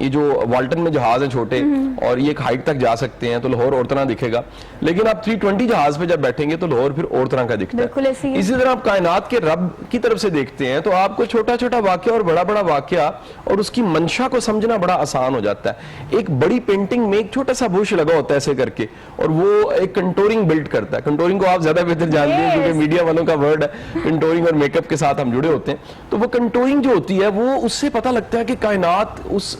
یہ جو والٹن میں جہاز ہیں چھوٹے اور یہ ایک ہائٹ تک جا سکتے ہیں تو لاہور اور طرح دکھے گا, لیکن آپ 320 جہاز پہ جب بیٹھیں گے تو لاہور پھر اور طرح کا دکھتا بالکل ایسے ہے. ہی. اسی طرح آپ کائنات کے رب کی طرف سے دیکھتے ہیں تو آپ کو چھوٹا چھوٹا واقعہ اور بڑا بڑا واقعہ اور اس کی منشا کو سمجھنا بڑا آسان ہو جاتا ہے. ایک بڑی پینٹنگ میں ایک چھوٹا سا بش لگا ہوتا ہے ایسے کر کے, اور وہ ایک کنٹورنگ بلڈ کرتا ہے. کنٹورنگ کو آپ زیادہ بہتر جانتے ہیں کیونکہ میڈیا والوں کا ورڈ ہے کنٹورنگ, اور میک اپ کے ساتھ ہم جڑے ہوتے ہیں. تو وہ کنٹورنگ جو ہوتی ہے وہ اس سے پتہ لگتا ہے کہ کائنات اس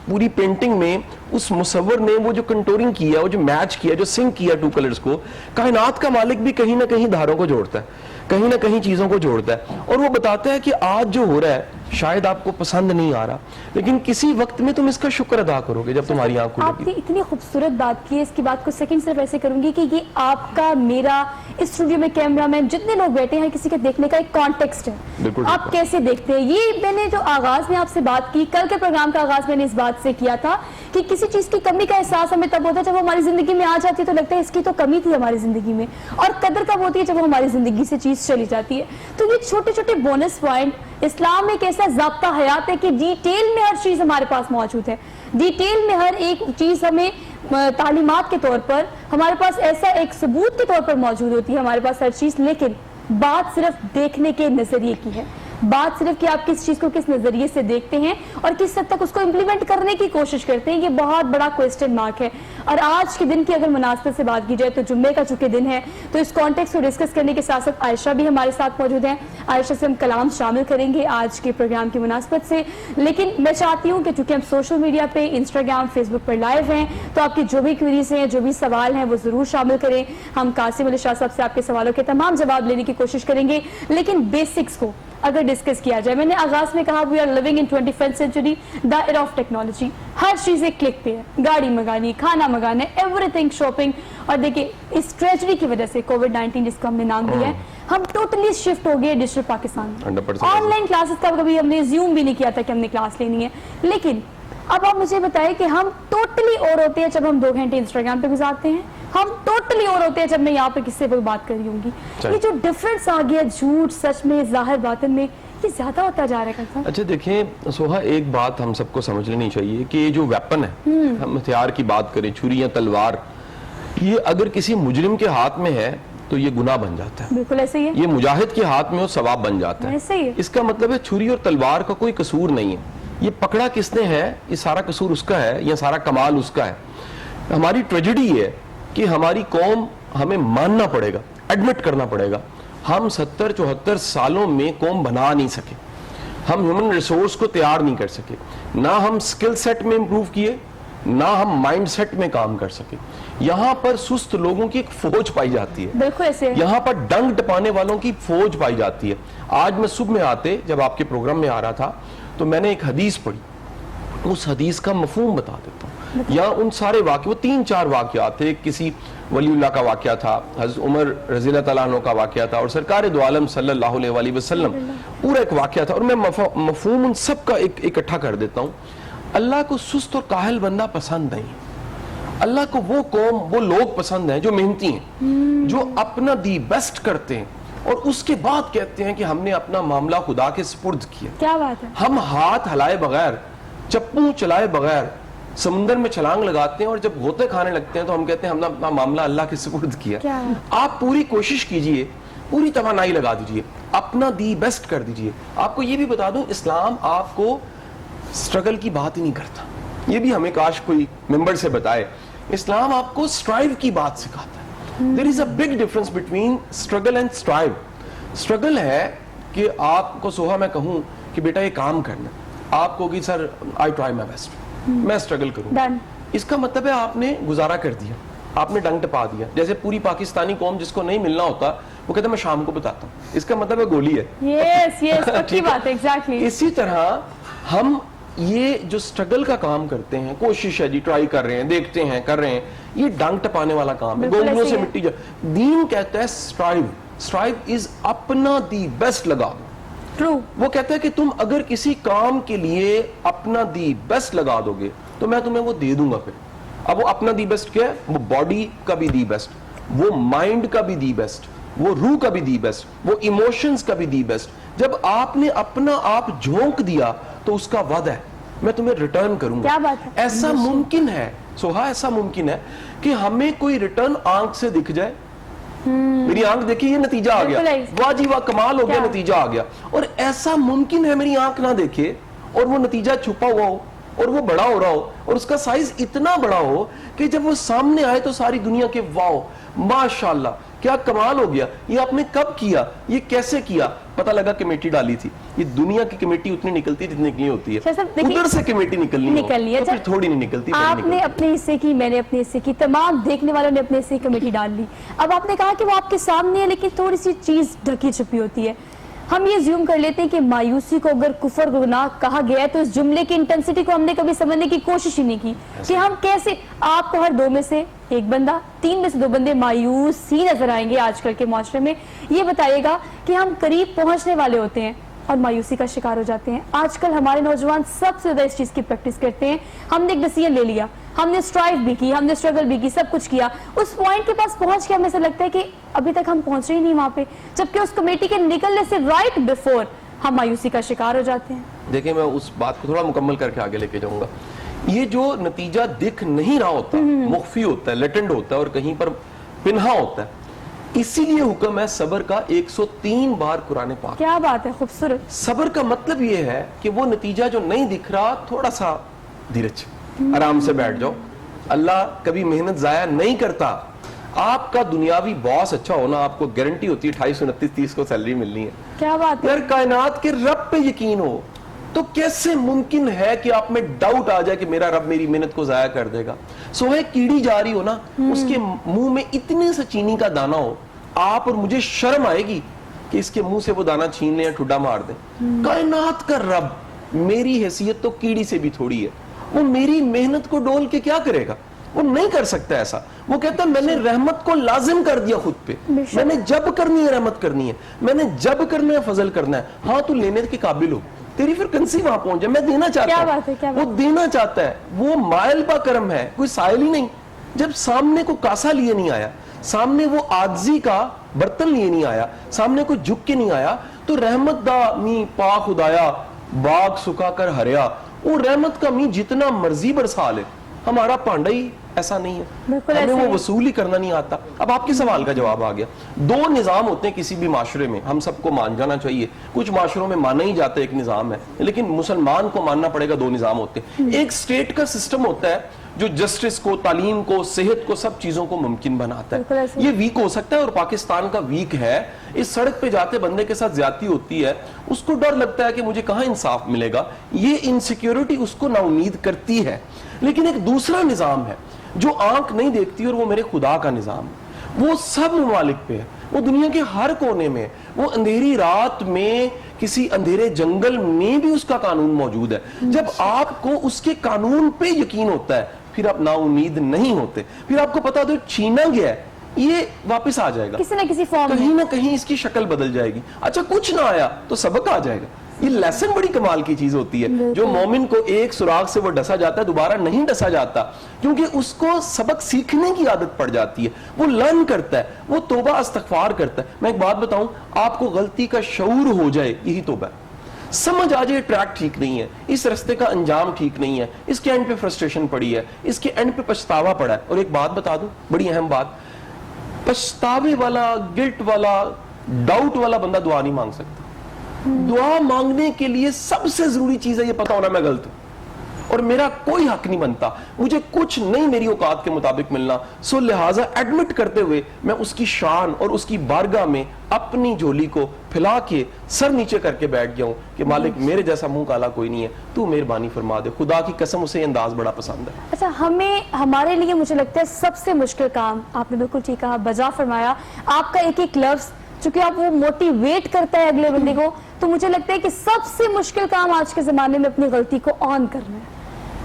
پوری پینٹنگ میں اس مصور نے وہ جو کنٹورنگ کیا, وہ جو میچ کیا, جو سنک کیا ٹو کلرز کو, کائنات کا مالک بھی کہیں نہ کہیں دھاروں کو جوڑتا ہے, کہیں نہ کہیں چیزوں کو جوڑتا ہے, اور وہ بتاتا ہے کہ آج جو ہو رہا ہے شاید آپ کو پسند نہیں آ رہا, لیکن کسی وقت میں تم اس کا شکر ادا کرو گے جب تمہاری آنکھ کھلے آپ نے اتنی خوبصورت بات کی ہے, اس کی بات کو سیکنڈ صرف ایسے کروں گی کہ یہ آپ کا, میرا, اس اسٹوڈیو میں کیمرہ مین جتنے لوگ بیٹھے ہیں, کسی کے دیکھنے کا ایک کانٹیکسٹ ہے. آپ کیسے دیکھتے ہیں یہ میں نے جو آغاز میں آپ سے بات کی, کل کے پروگرام کا آغاز میں نے اس بات سے کیا تھا کہ کسی چیز کی کمی کا احساس ہمیں تب ہوتا ہے جب وہ ہماری زندگی میں آ جاتی ہے تو لگتا ہے اس کی تو کمی تھی ہماری زندگی میں, اور قدر کب ہوتی ہے جب وہ ہماری زندگی سے چیز چلی جاتی ہے. تو یہ چھوٹے چھوٹے بونس پوائنٹ, اسلام ایک ایسا ضابطہ حیات ہے کہ ڈیٹیل میں ہر چیز ہمارے پاس موجود ہے, ڈیٹیل میں ہر ایک چیز ہمیں تعلیمات کے طور پر, ہمارے پاس ایسا ایک ثبوت کے طور پر موجود ہوتی ہے ہمارے پاس ہر چیز. لیکن بات صرف دیکھنے کے نظریے کی ہے, بات صرف کہ آپ کس چیز کو کس نظریے سے دیکھتے ہیں اور کس حد تک اس کو امپلیمنٹ کرنے کی کوشش کرتے ہیں. یہ بہت بڑا کوسچن مارک ہے. اور آج کے دن کی اگر مناسبت سے بات کی جائے تو جمعے کا چونکہ دن ہے, تو اس کانٹیکس کو ڈسکس کرنے کے ساتھ ساتھ عائشہ بھی ہمارے ساتھ موجود ہیں. عائشہ سے ہم کلام شامل کریں گے آج کے پروگرام کی مناسبت سے. لیکن میں چاہتی ہوں کہ چونکہ ہم سوشل میڈیا پہ, انسٹاگرام, فیس بک پر لائیو ہیں, تو آپ کی جو بھی کوئریز ہیں, جو بھی سوال ہیں وہ ضرور شامل کریں. ہم قاسم علی شاہ صاحب سے آپ کے سوالوں کے تمام جواب لینے کی کوشش کریں گے. لیکن بیسکس کو اگر ڈسکس کیا جائے, میں نے آغاز میں کہا we are living in 21st century, the era of technology. ہر چیز ایک کلک پہ ہے, گاڑی منگانی, کھانا منگانا, ایوری تھنگ, شاپنگ. اور دیکھیں اس ٹریجڈی کی وجہ سے کووڈ-19 جس کو ہم نے نام دیا ہے, ہم ٹوٹلی شفٹ ہو گئے digital Pakistan. On line classes کا کبھی ہم نے زیوم بھی نہیں کیا تھا کہ ہم نے کلاس لینی ہے. لیکن اب آپ مجھے بتائیں کہ ہم ٹوٹلی اور ہوتے ہیں جب ہم 2 گھنٹے انسٹاگرام پہ گزارتے ہیں, ہم ٹوٹلی اور ہوتے ہیں جب میں یہاں پہ کسی سے کوئی بات کر رہی ہوں گی. یہ جو ڈفرنس آ گیا جھوٹ سچ میں, ظاہر باطن میں, یہ زیادہ ہوتا جا رہا ہے. اچھا دیکھیں سوہا, ایک بات ہم سب کو سمجھ لینی چاہیے کہ یہ جو ویپن ہے, ہم ہتھیار کی بات کریں, چھری یا تلوار, یہ اگر کسی مجرم کے ہاتھ میں ہے تو یہ گناہ بن جاتا ہے. بالکل ایسے ہی ہے. یہ مجاہد کے ہاتھ میں ہو ثواب بن جاتا ہے. ایسے ہی ہے. اس کا مطلب ہے چھری اور تلوار کا کوئی قصور نہیں ہے. یہ پکڑا کس نے ہے, یہ سارا قصور اس کا ہے, یہ سارا کمال اس کا ہے. ہماری ٹریجڈی یہ ہے کہ ہماری قوم, ہمیں ماننا پڑے گا, ایڈمٹ کرنا پڑے گا, ہم 70-74 سالوں میں قوم بنا نہیں سکے. ہم ہیومن ریسورس کو تیار نہیں کر سکے, نہ ہم سکل سیٹ میں امپروو کیے, نہ ہم مائنڈ سیٹ میں کام کر سکے. یہاں پر سست لوگوں کی ایک فوج پائی جاتی ہے. بالکل ایسے. یہاں پر ڈنگ ٹپانے والوں کی فوج پائی جاتی ہے. آج میں صبح میں آتے, جب آپ کے پروگرام میں آ رہا تھا, تو میں نے ایک حدیث پڑھی, اس حدیث کا مفہوم بتا دیتا ہوں. یا ان سارے واقعے, وہ 3-4 واقعات تھے. کسی ولی اللہ کا واقعہ تھا, حضرت عمر رضی اللہ تعالیٰ عنہ کا واقعہ تھا, اور سرکار دو عالم صلی اللہ علیہ وآلہ وسلم, پورا ایک واقعہ تھا. اور میں مفہوم ان سب کا اکٹھا کر دیتا ہوں. اللہ کو سست اور کاہل بندہ پسند نہیں. اللہ کو وہ قوم, وہ لوگ پسند ہیں جو محنتی ہیں, جو اپنا دی بیسٹ کرتے ہیں, اور اس کے بعد کہتے ہیں کہ ہم نے اپنا معاملہ خدا کے سپرد کیا. کیا بات ہے. ہم ہاتھ ہلائے بغیر, چپو چلائے بغیر سمندر میں چھلانگ لگاتے ہیں, اور جب غوطے کھانے لگتے ہیں تو ہم کہتے ہیں ہم نے اپنا معاملہ اللہ کے سپرد کیا. آپ پوری کوشش کیجئے, پوری توانائی لگا دیجئے, اپنا دی بیسٹ کر دیجئے. آپ کو یہ بھی بتا دوں, اسلام آپ کو سٹرگل کی بات ہی نہیں کرتا. یہ بھی ہمیں کاش کوئی ممبر سے بتائے. اسلام آپ کو سٹرائیو کی بات سکھاتا ہے. There is a big difference between struggle and strive. Struggle ہے کہ آپ کو سوہا میں کہوں کہ بیٹا یہ کام کرنا, آپ کو کہ سر I try my best, میں سٹرگل کروں. اس کا مطلب ہے آپ نے گزارا کر دیا, آپ نے ڈنگ ٹپا دیا. جیسے پوری پاکستانی قوم جس کو نہیں ملنا ہوتا وہ کہتا ہے میں شام کو بتاتا ہوں, اس کا مطلب ہے گولی ہے. Yes, yes, پکی بات ہے, exactly. اسی طرح ہم یہ جو سٹرگل کا کام کرتے ہیں, کوشش ہے جی, ٹرائی کر رہے ہیں, دیکھتے ہیں, کر رہے ہیں, یہ ڈنگ ٹپانے والا کام ہے, گونگلوں سے مٹی جا. دین کہتا ہے سٹرائیو, سٹرائیو از اپنا دی بیسٹ لگا دو. وہ کہتا ہے کہ تم اگر کسی کام کے لیے اپنا دی بیسٹ لگا دو گے تو میں تمہیں وہ دے دوں گا. پھر اب وہ اپنا دی بیسٹ کیا ہے, وہ باڈی کا بھی دی بیسٹ, وہ مائنڈ کا بھی دی بیسٹ, وہ روح کا بھی دی بیسٹ, وہ ایموشنز کا بھی دی بیسٹ. جب آپ نے اپنا آپ جھونک دیا تو اس کا وعدہ ہے میں تمہیں ریٹرن کروں کیا گا. بات ہے. ایسا ممکن ہے سوہا, ایسا ممکن ہے کہ ہمیں کوئی ریٹرن آنکھ سے دکھ جائے, میری آنکھ دیکھی یہ نتیجہ آ گیا, واہ جی واہ کمال ہو گیا, نتیجہ آ گیا. اور ایسا ممکن ہے میری آنکھ نہ دیکھے اور وہ نتیجہ چھپا ہوا ہو اور وہ بڑا ہو رہا ہو اور اس کا سائز اتنا بڑا ہو کہ جب وہ سامنے آئے تو ساری دنیا کے واو ماشاءاللہ کیا کمال ہو گیا, یہ آپ نے کب کیا, یہ کیسے کیا, پتہ لگا کمیٹی ڈالی تھی. یہ دنیا کی کمیٹی اتنی نکلتی جتنی نہیں ہوتی ہے, ادھر سے کمیٹی نکلنی ہے تو پھر تھوڑی نہیں نکلتی. آپ نے اپنے حصے کی, میں نے اپنے حصے کی, تمام دیکھنے والوں نے اپنے حصے کی کمیٹی ڈال لی. اب آپ نے کہا کہ وہ آپ کے سامنے ہے لیکن تھوڑی سی چیز ڈھکی چھپی ہوتی ہے. ہم یہ زیوم کر لیتے ہیں کہ مایوسی کو اگر کفر گناہ کہا گیا ہے تو اس جملے کی انٹینسٹی کو ہم نے کبھی سمجھنے کی کوشش ہی نہیں کی کہ ہم کیسے, آپ کو ہر 2 میں سے 1 بندہ, 3 میں سے 2 بندے مایوس ہی نظر آئیں گے آج کل کے معاشرے میں. یہ بتائیے گا کہ ہم قریب پہنچنے والے ہوتے ہیں اور مایوسی کا شکار ہو جاتے ہیں. آج کل ہمارے نوجوان سب سے زیادہ اس چیز کی پریکٹس کرتے ہیں. ہم نے ایک ڈیسیژن لے لیا, ہم نے اسٹرائیو بھی کی, ہم نے اسٹرگل بھی کی, سب کچھ کیا, اس پوائنٹ کے پاس پہنچ کے ہمیں ایسا لگتا ہے کہ ابھی تک ہم پہنچے ہی نہیں وہاں پہ, جبکہ اس کمیٹی کے نکلنے سے رائٹ بیفور ہم مایوسی کا شکار ہو جاتے ہیں. دیکھیں میں اس بات کو تھوڑا مکمل کر کے آگے لے کے جاؤں گا. یہ جو نتیجہ دکھ نہیں رہا ہوتا, مخفی ہوتا ہے, لیٹنڈ ہوتا ہے اور کہیں پر پنہا ہوتا ہے, اسی لیے حکم ہے صبر کا 103 بار قرآن پاک. کیا بات ہے, خوبصورت. صبر کا مطلب یہ ہے کہ وہ نتیجہ جو نہیں دکھ رہا تھوڑا سا دھیرج, آرام سے بیٹھ جاؤ. اللہ کبھی محنت ضائع نہیں کرتا. آپ کا دنیاوی باس اچھا ہونا, آپ کو گارنٹی ہوتی ہے 28, 29, 30 کو سیلری ملنی ہے. کیا بات ہے. اگر کائنات کے رب پہ یقین ہو تو کیسے ممکن ہے کہ آپ میں ڈاؤٹ آ جائے کہ میرا رب میری محنت کو ضائع کر دے گا. سوہے کیڑی جا رہی ہو نا, اس کے منہ میں اتنے سے چینی کا دانہ ہو, آپ اور مجھے شرم آئے گی کہ اس کے منہ سے وہ دانہ چھین لیں یا ٹھڈا مار دیں. کائنات کا رب میری حیثیت تو کیڑی سے بھی تھوڑی ہے, وہ میری محنت کو ڈول کے کیا کرے گا, وہ نہیں کر سکتا ایسا. وہ کہتا ہے میں نے رحمت کو لازم کر دیا خود پہ, میں نے جب کرنی ہے رحمت کرنی ہے, میں نے جب کرنا ہے فضل کرنا ہے. ہاں تو لینے کے قابل ہو, تیری فریکوینسی وہاں پہنچ جائے, میں دینا چاہتا ہوں, وہ دینا چاہتا ہے, وہ مائل با کرم ہے, کوئی سائل ہی نہیں. جب سامنے کو کاسا لیے نہیں آیا, سامنے وہ عاجزی کا برتن لیے نہیں آیا, سامنے کو جھک کے نہیں آیا, تو رحمت دا می پا خدایا باغ سکا کر ہریا, وہ رحمت کا می جتنا مرضی برسا لے, ہمارا پانڈا ہی ایسا نہیں ہے, ہمیں وہ وصول ہی کرنا نہیں آتا. اب آپ کے سوال کا جواب آ گیا. 2 نظام ہوتے ہیں کسی بھی معاشرے میں, ہم سب کو مان جانا چاہیے. کچھ معاشروں میں مانا ہی جاتا ہے ایک نظام ہے, لیکن مسلمان کو ماننا پڑے گا 2 نظام ہوتے ہیں. ایک اسٹیٹ کا سسٹم ہوتا ہے جو جسٹس کو, تعلیم کو, صحت کو, سب چیزوں کو ممکن بناتا ہے. یہ ویک ہو سکتا ہے اور پاکستان کا ویک ہے. اس سڑک پہ جاتے بندے کے ساتھ زیادتی ہوتی ہے, اس کو ڈر لگتا ہے کہ مجھے کہاں انصاف ملے گا, یہ انسیکیورٹی اس کو نا امید کرتی ہے. لیکن ایک دوسرا نظام ہے جو آنکھ نہیں دیکھتی اور وہ میرے خدا کا نظام ہے. وہ سب ممالک پہ ہے, وہ دنیا کے ہر کونے میں, وہ اندھیری رات میں کسی اندھیرے جنگل میں بھی اس کا قانون موجود ہے. جب آپ کو اس کے قانون پہ یقین ہوتا ہے پھر آپ نا امید نہیں ہوتے. پھر آپ کو پتا تو چھینا گیا ہے, یہ واپس آ جائے گا کسی نہ کسی فارم میں, کہیں نہ کہیں اس کی شکل بدل جائے گی. اچھا کچھ نہ آیا تو سبق آ جائے گا. یہ لیسن بڑی کمال کی چیز ہوتی ہے. جو مومن کو ایک سراغ سے وہ ڈسا جاتا ہے دوبارہ نہیں ڈسا جاتا, کیونکہ اس کو سبق سیکھنے کی عادت پڑ جاتی ہے. وہ لرن کرتا ہے, وہ توبہ استغفار کرتا ہے. میں ایک بات بتاؤں, آپ کو غلطی کا شعور ہو جائے یہی توبہ ہے. سمجھ آ جائے ٹریک ٹھیک نہیں ہے, اس رستے کا انجام ٹھیک نہیں ہے, اس کے اینڈ پہ فرسٹریشن پڑی ہے, اس کے اینڈ پہ پچھتاوا پڑا ہے. اور ایک بات بتا دوں, بڑی اہم بات, پچھتاوے والا, گلٹ والا, ڈاؤٹ والا بندہ دعا نہیں مانگ سکتا. دعا مانگنے کے لیے سب سے ضروری چیز ہے یہ پتا ہونا میں غلط ہوں اور میرا کوئی حق نہیں بنتا, مجھے کچھ نہیں میری اوقات کے مطابق ملنا. سو لہٰذا ایڈمٹ کرتے ہوئے میں اس کی شان اور اس کی بارگاہ میں اپنی جھولی کو پھیلا کے سر نیچے کر کے بیٹھ گیا ہوں کہ مالک میرے جیسا منہ کالا کوئی نہیں ہے, تو مہربانی فرما دے. خدا کی قسم اسے انداز بڑا پسند ہے. اچھا, ہمارے لیے مجھے لگتا ہے سب سے مشکل کام, آپ نے بالکل ٹھیک کہا, بجا فرمایا, آپ کا ایک ایک لفظ چونکہ آپ وہ موٹیویٹ کرتا ہے اگلے بندے کو, تو مجھے لگتا ہے کہ سب سے مشکل کام آج کے زمانے میں اپنی غلطی کو آن کرنا ہے.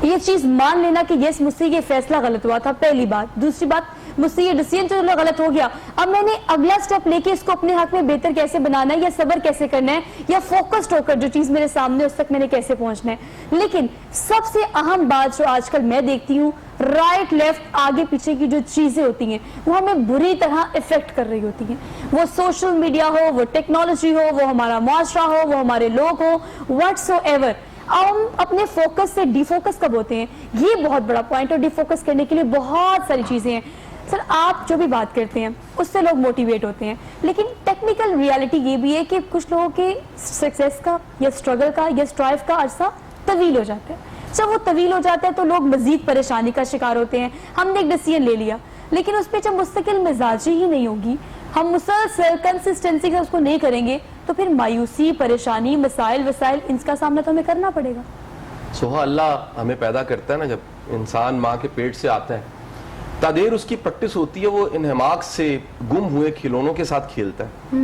یہ چیز مان لینا کہ یس مجھ سے یہ فیصلہ غلط ہوا تھا, پہلی بات. دوسری بات, مجھ سے یہ ڈیسیژن جو غلط ہو گیا, اب میں نے اگلا سٹیپ لے کے اس کو اپنے حق میں بہتر کیسے بنانا ہے, یا صبر کیسے کرنا ہے, یا فوکسڈ ہو کر جو چیز میرے سامنے اس تک میں نے کیسے پہنچنا ہے. لیکن سب سے اہم بات جو آج کل میں دیکھتی ہوں, رائٹ لیفٹ آگے پیچھے کی جو چیزیں ہوتی ہیں وہ ہمیں بری طرح افیکٹ کر رہی ہوتی ہیں. وہ سوشل میڈیا ہو, وہ ٹیکنالوجی ہو, وہ ہمارا معاشرہ ہو, وہ ہمارے لوگ ہو, واٹس ایور. ہم اپنے فوکس سے ڈی فوکس کب ہوتے ہیں, یہ بہت بڑا پوائنٹ. اور ڈی فوکس کرنے کے لیے بہت ساری چیزیں ہیں. سر آپ جو بھی بات کرتے ہیں اس سے لوگ موٹیویٹ ہوتے ہیں, لیکن ٹیکنیکل ریالٹی یہ بھی ہے کہ کچھ لوگوں کے سکسیس کا یا اسٹرگل کا یا اسٹرائیو کا عرصہ طویل ہو جاتا ہے. جب وہ طویل ہو جاتا ہے تو لوگ مزید پریشانی کا شکار ہوتے ہیں. ہم نے ایک ڈیسیژن لے لیا, لیکن اس پہ جب مستقل مزاجی ہی نہیں ہوگی, ہم مسلسل کنسسٹنسی سے اس کو نہیں کریں گے, تو پھر مایوسی, پریشانی, مسائل وسائل ان کا سامنا تو ہمیں کرنا پڑے گا. سوہا اللہ ہمیں پیدا کرتا ہے نا, جب انسان ماں کے پیٹ سے آتا ہے تادیر اس کی پریکٹس ہوتی ہے, وہ انہماک سے گم ہوئے کھلونوں کے ساتھ کھیلتا ہے.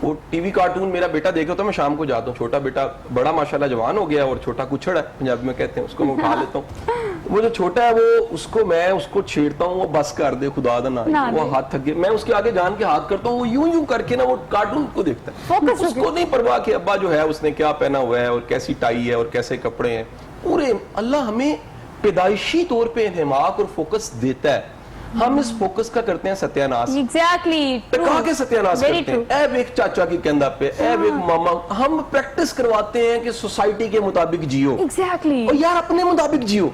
وہ ٹی وی کارٹون میرا بیٹا دیکھے تو میں شام کو جاتا ہوں, چھوٹا بیٹا بڑا ماشاءاللہ جوان ہو گیا اور چھوٹا کچھڑ ہے پنجابی میں کہتے ہیں, اس کو میں اٹھا لیتا ہوں. وہ جو چھوٹا ہے وہ میں اس کو چھیڑتا ہوں, وہ بس کر دے خدا دا نا, وہ ہاتھ تھک گئے, میں اس کے آگے جان کے ہاتھ کرتا ہوں, وہ یوں کر کے نا وہ کارٹون کو دیکھتا ہے. اس کو نہیں پرواہ کہ ابا جو ہے اس نے کیا پہنا ہوا ہے اور کیسی ٹائی ہے اور کیسے کپڑے ہیں. پورے اللہ ہمیں پیدائشی طور پہ انہماک اور فوکس دیتا ہے, ہم اس فوکس کا کرتے ہیں ستیہ ناس. ایگزیکٹلی کہاں کے ستیہ ناس کرتے ہیں, اے ایک چاچا کی کندھا پہ, اے ایک ماما. ہم پریکٹس کرواتے ہیں کہ سوسائٹی کے مطابق جیو, ایگزیکٹلی, اور یار اپنے مطابق جیو,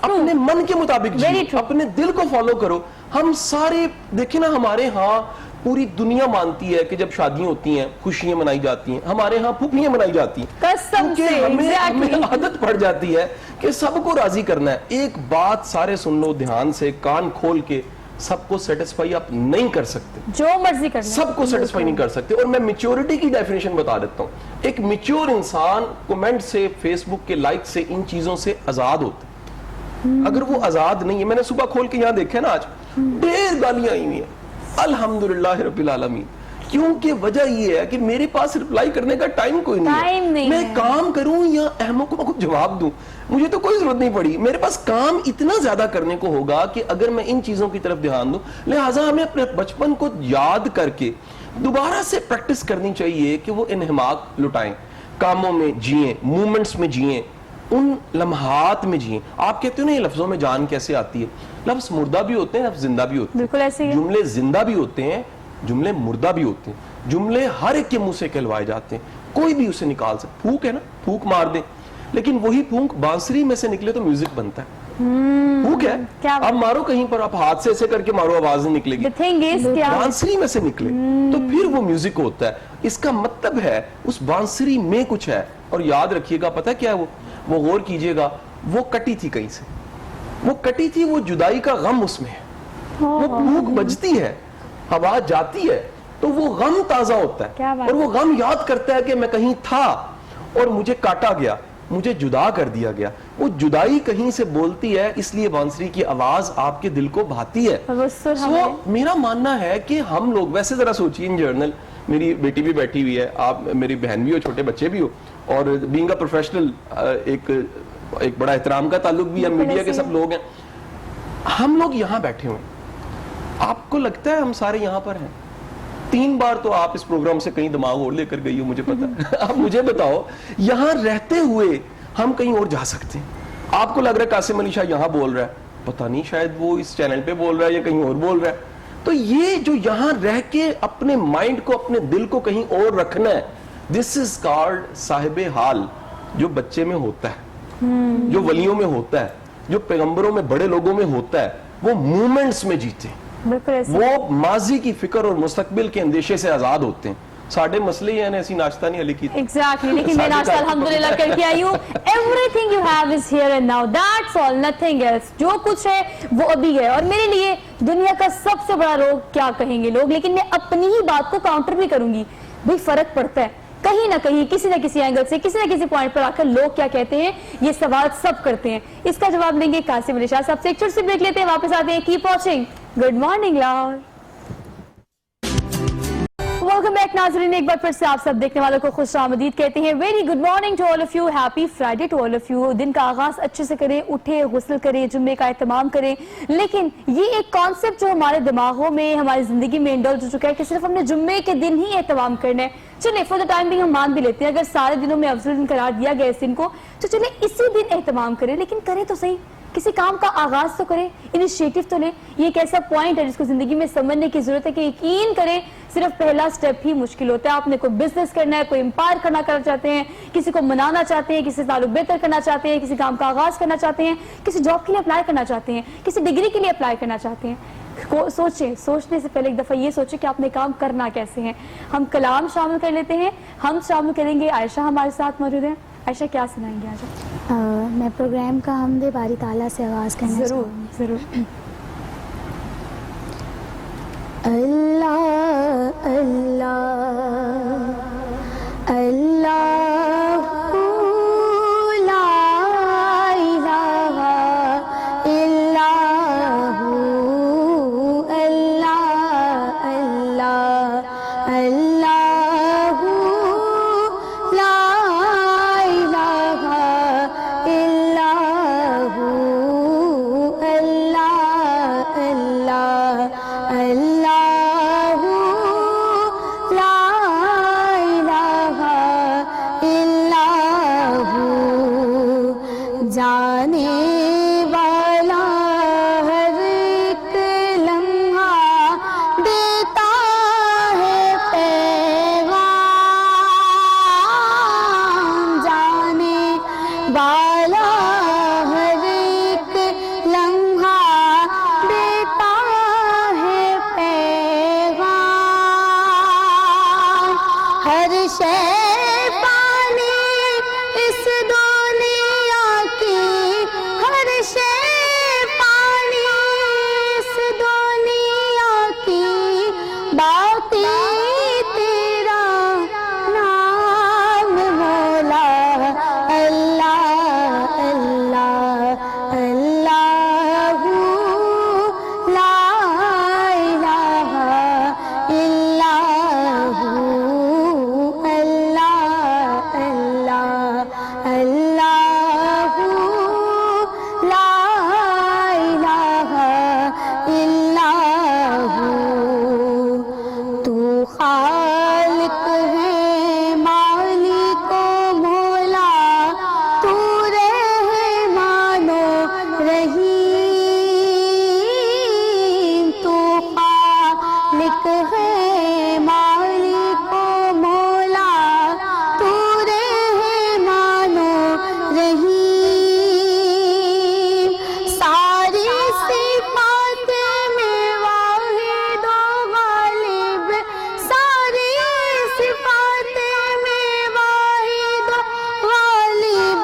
اپنے من کے مطابق جیو, اپنے دل کو فالو کرو. ہم سارے دیکھیں نا, ہمارے ہاں پوری دنیا مانتی ہے کہ جب شادیاں ہوتی ہیں خوشیاں منائی جاتی ہیں, ہمارے ہاں پھپھیاں منائی جاتی ہیں, کیونکہ ہمیں عادت پڑ جاتی ہے کہ سب کو راضی کرنا ہے. ایک بات سارے سن لو دھیان سے, کان کھول کے, سب کو سیٹسفائی آپ نہیں کر سکتے, جو مرضی کرنا, سب کو سیٹسفائی نہیں کر سکتے. اور میں میچورٹی کی ڈیفینیشن بتا دیتا ہوں. ایک میچور انسان کمنٹ سے, فیس بک کے لائک سے, ان چیزوں سے آزاد ہوتا ہے. اگر وہ آزاد نہیں ہے, میں نے صبح کھول کے یہاں دیکھا نا, آج ڈھیر گالیاں آئی ہوئی ہیں, الحمدللہ رب العالمین, کیونکہ وجہ یہ ہے کہ میرے پاس رپلائی کرنے کا ٹائم کوئی نہیں ہے. میں کام کروں یا احمقوں کو جواب دوں, مجھے تو کوئی ضرورت نہیں پڑی. میرے پاس کام اتنا زیادہ کرنے کو ہوگا کہ اگر میں ان چیزوں کی طرف دھیان دوں. لہٰذا ہمیں اپنے بچپن کو یاد کر کے دوبارہ سے پریکٹس کرنی چاہیے کہ وہ انہماک لٹائیں, کاموں میں جئیں, مومنٹس میں جئیں, ان لمحات میں جئیں. آپ کہتے ہو نا یہ لفظوں میں جان کیسے آتی ہے, لفظ مردہ بھی ہوتے ہیں, لفظ زندہ بھی ہوتے ہیں. بالکل ایسے ہی, جملے زندہ بھی ہوتے ہیں, جملے مردہ بھی ہوتے ہیں. جملے ہر ایک کے منہ سے کہلوائے جاتے ہیں, کوئی بھی اسے نکال سکتا. پھونک ہے نا, پھونک مار دیں, لیکن وہی پھونک بانسری میں سے نکلے تو میوزک بنتا ہے. پھونک ہے, آپ مارو کہیں پر, آپ ہاتھ سے ایسے کر کے مارو, آواز نہیں نکلے گی. بانسری میں سے نکلے تو پھر وہ میوزک ہوتا ہے. اس کا مطلب ہے اس بانسری میں کچھ ہے. اور یاد رکھیے گا, پتہ کیا ہے وہ غور کیجئے گا, وہ کٹی تھی کہیں سے, وہ کٹی تھی, وہ جدائی کا غم اس میں ہے. وہ پھونک بجتی ہے, ہوا جاتی ہے, تو وہ غم تازہ ہوتا ہے, اور وہ غم یاد کرتا ہے کہ میں کہیں تھا اور مجھے کاٹا گیا, مجھے جدا کر دیا گیا. وہ جدائی کہیں سے بولتی ہے, اس لیے بانسری کی آواز آپ کے دل کو بھاتی ہے. میرا ماننا ہے کہ ہم لوگ, ویسے ذرا سوچیے ان جرنل, میری بیٹی بھی بیٹھی ہوئی ہے, آپ میری بہن بھی ہو, چھوٹے بچے بھی ہو, اور بینگ اے پروفیشنل ایک بڑا احترام کا تعلق بھی ہے, میڈیا کے سب لوگ ہیں. ہم لوگ یہاں بیٹھے ہوئے, آپ کو لگتا ہے ہم سارے یہاں پر ہیں؟ 3 بار تو آپ اس پروگرام سے کہیں دماغ اور لے کر گئی ہو, مجھے پتا ہے. آپ مجھے بتاؤ, یہاں رہتے ہوئے ہم کہیں اور جا سکتے ہیں. آپ کو لگ رہا ہے قاسم علی شاہ یہاں بول رہا ہے, پتہ نہیں شاید وہ اس چینل پہ بول رہا ہے یا کہیں اور بول رہا ہے. تو یہ جو یہاں رہ کے اپنے مائنڈ کو, اپنے دل کو کہیں اور رکھنا ہے, دس از کالڈ صاحب حال. جو بچے میں ہوتا ہے, جو ولیوں میں ہوتا ہے, جو پیغمبروں میں, بڑے لوگوں میں ہوتا ہے, وہ مومنٹس میں جیتے ہیں, وہ ماضی کی فکر اور مستقبل کے اندیشے سے آزاد ہوتے ہیں. ساڑھے مسئلے ہیں ایسی ناشتہ نہیں علی کی. ایگزیکٹلی, لیکن میں ناشتہ الحمدللہ کر کے آئی ہوں. Everything you have is here and now. That's all, nothing else. جو کچھ ہے وہ ابھی ہے. اور میرے لیے دنیا کا سب سے بڑا روگ کیا کہیں گے لوگ, لیکن میں اپنی ہی بات کو کاؤنٹر بھی کروں گی. بھئی فرق پڑتا ہے کہیں نہ کہیں, کسی نہ کسی اینگل سے, کسی نہ کسی پوائنٹ پر آ کر لوگ کیا کہتے ہیں, یہ سوال سب کرتے ہیں. اس کا جواب لیں گے قاسم علی شاہ صاحب سے. ایک چھوٹی سی بریک لیتے ہیں, واپس آتے ہیں. Keep watching good morning Lahore. Welcome back ناظرین, ایک بار پھر سے آپ سب دیکھنے والوں کو خوش آمدید کہتے ہیں. Very good morning to all of you, happy Friday to all of you. دن کا آغاز اچھے سے کریں, اٹھے, غسل کریں, جمعے کا اہتمام کریں. لیکن یہ ایک کانسیپٹ جو ہمارے دماغوں میں, ہماری زندگی میں انڈلج ہو چکا ہے کہ صرف ہم نے جمعے کے دن ہی اہتمام کرنا ہے. چلے فور دا ٹائم بھی ہم مان بھی لیتے ہیں, اگر سارے دنوں میں افضل دن قرار دیا گیا اس دن کو, تو چلے اسی دن اہتمام کریں. لیکن کریں تو صحیح, کسی کام کا آغاز تو کریں, انیشیٹو تو لیں. یہ ایک ایسا پوائنٹ ہے جس کو زندگی میں سمجھنے کی ضرورت ہے کہ یقین کریں صرف پہلا سٹیپ ہی مشکل ہوتا ہے. آپ نے کوئی بزنس کرنا ہے, کوئی امپائر کرنا چاہتے ہیں, کسی کو منانا چاہتے ہیں, کسی سے تعلق بہتر کرنا چاہتے ہیں, کسی کام کا آغاز کرنا چاہتے ہیں, کسی جاب کے لیے اپلائی کرنا چاہتے ہیں, کسی ڈگری کے لیے اپلائی کرنا چاہتے ہیں, سوچیں, سوچنے سے پہلے ایک دفعہ یہ سوچیں کہ آپ نے کام کرنا کیسے ہیں. ہم کلام شامل کر لیتے ہیں, ہم شامل کریں گے. عائشہ ہمارے ساتھ موجود ہیں. عائشہ کیا سنائیں گے آج؟ میں پروگرام کا حمد باری تعالیٰ سے آغاز کرنا ضرور ضرور. اللہ اللہ اللہ لا الہ الا ہو اللہ اللہ اللہ لا الہ الا ہو اللہ اللہ اللہ لا الہ الا ہو جانے والا ہر ایک لمحہ دیتا ہے پیغام جانے والا ہر ایک لمحہ دیتا ہے پیغام ہر شے پانی اس دنیا کی ہر شے پانی اس دنیا کی باقی تیرا نام مولا اللہ اللہ اللہ لا الہ الا ہو اللہ اللہ اللہ لا الہ الا ہو تو خالق ہے مالک و مولا تو رحمان و رحیم تو خالق ہے مالک و مولا تو رحمان و رحیم ساری صفات میں واحد و غالب ساری صفات میں واحد و غالب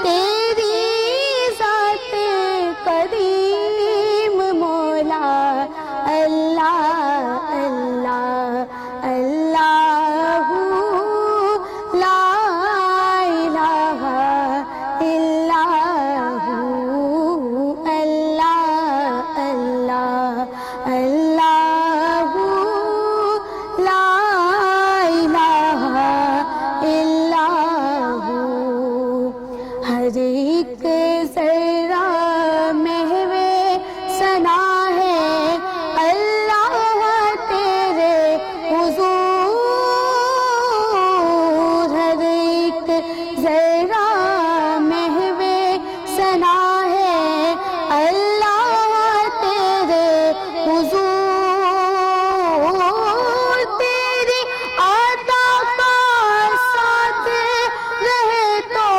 تیری ذات قدیم مولا اللہ اللہ اللہ لا الہ الا ہو اللہ اللہ اللہ لا الہ الا ہو ہر ایک ذرہ محو ثنا ہے اللہ تیرے حضور ہر ایک ذرہ محو ثنا ہے اللہ تیرے حضور تیری عطا کا ساتھ رہے تو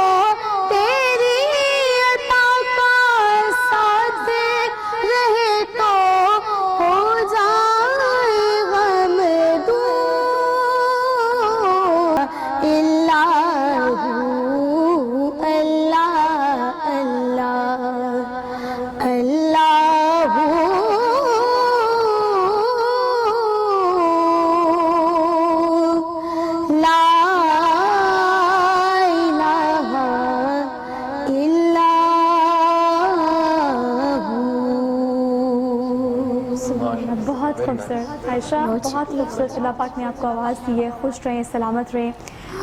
تیری عطا کا ساتھ رہے تو ہو جائے غم دور اللہ اللہ اللہ اللہ لا الہ الا بہت خوبصورت عائشہ, بہت خوبصورت. اللہ پاک نے آپ کو آواز دی ہے. خوش رہیں, سلامت رہیں.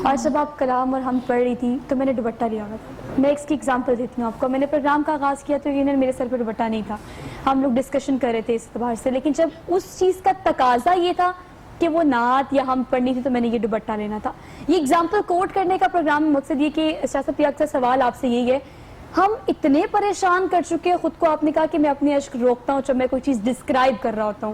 اور جب آپ کلام اور ہم پڑھ رہی تھی تو میں نے دوپٹہ لیا ہوا تھا. میں اس کی اگزامپل دیتی ہوں آپ کو. میں نے پروگرام کا آغاز کیا تو یقیناً میرے سر پہ دوپٹہ نہیں تھا. ہم لوگ ڈسکشن کر رہے تھے اس اعتبار سے, لیکن جب اس چیز کا تقاضا یہ تھا کہ وہ نعت یا ہم پڑھنی تھی تو میں نے یہ دوپٹہ لینا تھا. یہ اگزامپل کوٹ کرنے کا پروگرام میں مقصد یہ کہ شاہ صاحب کا اکثر سوال آپ سے یہی ہے ہم اتنے پریشان کر چکے ہیں خود کو. آپ نے کہا کہ میں اپنی اشک روکتا ہوں جب میں کوئی چیز ڈسکرائب کر رہا ہوتا ہوں,